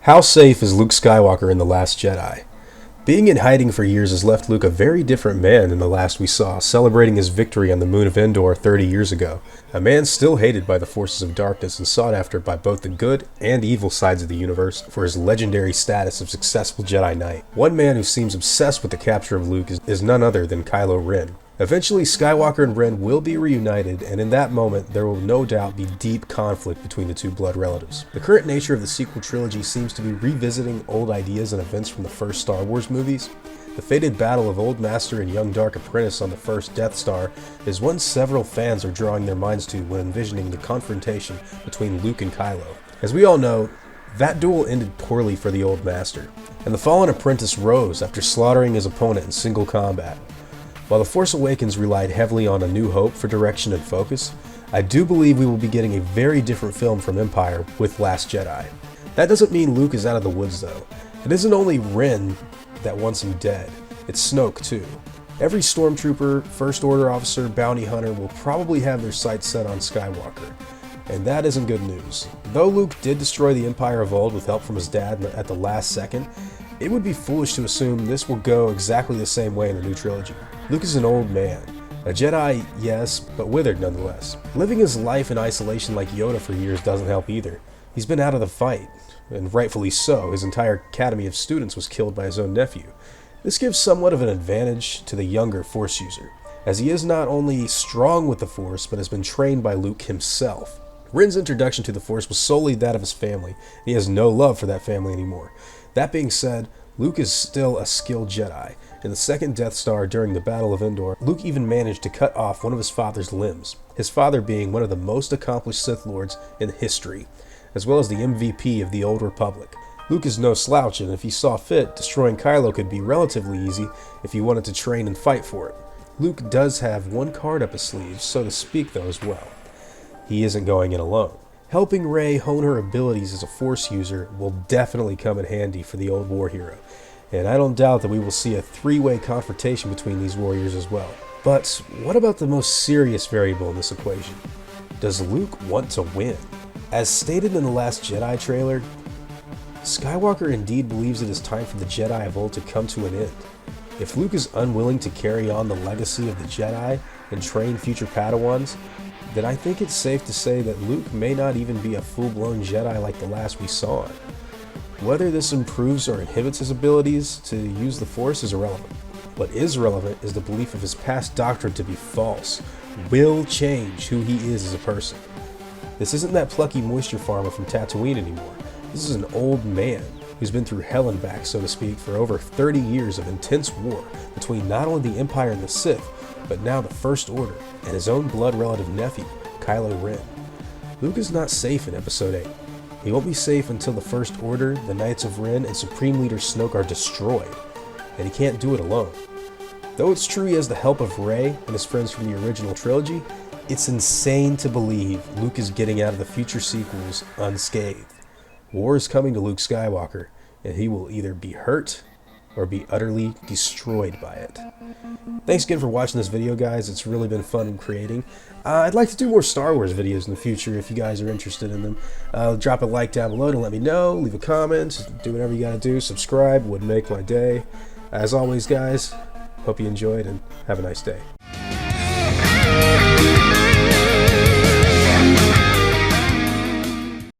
How safe is Luke Skywalker in The Last Jedi? Being in hiding for years has left Luke a very different man than the last we saw, celebrating his victory on the moon of Endor 30 years ago. A man still hated by the forces of darkness and sought after by both the good and evil sides of the universe for his legendary status of successful Jedi Knight. One man who seems obsessed with the capture of Luke is none other than Kylo Ren. Eventually, Skywalker and Ren will be reunited, and in that moment, there will no doubt be deep conflict between the two blood relatives. The current nature of the sequel trilogy seems to be revisiting old ideas and events from the first Star Wars movies. The fated battle of Old Master and Young Dark Apprentice on the first Death Star is one several fans are drawing their minds to when envisioning the confrontation between Luke and Kylo. As we all know, that duel ended poorly for the Old Master, and the fallen apprentice rose after slaughtering his opponent in single combat. While The Force Awakens relied heavily on A New Hope for direction and focus, I do believe we will be getting a very different film from Empire with Last Jedi. That doesn't mean Luke is out of the woods though. It isn't only Ren that wants him dead, it's Snoke too. Every stormtrooper, First Order officer, bounty hunter will probably have their sights set on Skywalker. And that isn't good news. Though Luke did destroy the Empire of old with help from his dad at the last second, it would be foolish to assume this will go exactly the same way in the new trilogy. Luke is an old man. A Jedi, yes, but withered nonetheless. Living his life in isolation like Yoda for years doesn't help either. He's been out of the fight, and rightfully so. His entire academy of students was killed by his own nephew. This gives somewhat of an advantage to the younger Force user, as he is not only strong with the Force, but has been trained by Luke himself. Ren's introduction to the Force was solely that of his family, and he has no love for that family anymore. That being said, Luke is still a skilled Jedi. In the second Death Star during the Battle of Endor, Luke even managed to cut off one of his father's limbs, his father being one of the most accomplished Sith Lords in history, as well as the MVP of the Old Republic. Luke is no slouch, and if he saw fit, destroying Kylo could be relatively easy if he wanted to train and fight for it. Luke does have one card up his sleeve, so to speak though as well. He isn't going in alone. Helping Rey hone her abilities as a Force user will definitely come in handy for the old war hero, and I don't doubt that we will see a three-way confrontation between these warriors as well. But what about the most serious variable in this equation? Does Luke want to win? As stated in the Last Jedi trailer, Skywalker indeed believes it is time for the Jedi of old to come to an end. If Luke is unwilling to carry on the legacy of the Jedi and train future Padawans, then I think it's safe to say that Luke may not even be a full-blown Jedi like the last we saw. Whether this improves or inhibits his abilities to use the Force is irrelevant. What is relevant is the belief of his past doctrine to be false will change who he is as a person. This isn't that plucky moisture farmer from Tatooine anymore. This is an old man who's been through hell and back, so to speak, for over 30 years of intense war between not only the Empire and the Sith, but now the First Order and his own blood relative nephew, Kylo Ren. Luke is not safe in Episode 8. He won't be safe until the First Order, the Knights of Ren, and Supreme Leader Snoke are destroyed, and he can't do it alone. Though it's true he has the help of Rey and his friends from the original trilogy, it's insane to believe Luke is getting out of the future sequels unscathed. War is coming to Luke Skywalker, and he will either be hurt or be utterly destroyed by it. Thanks again for watching this video, guys. It's really been fun creating. I'd like to do more Star Wars videos in the future if you guys are interested in them. Drop a like down below to let me know, leave a comment, do whatever you gotta do, subscribe would make my day. As always, guys, hope you enjoyed and have a nice day.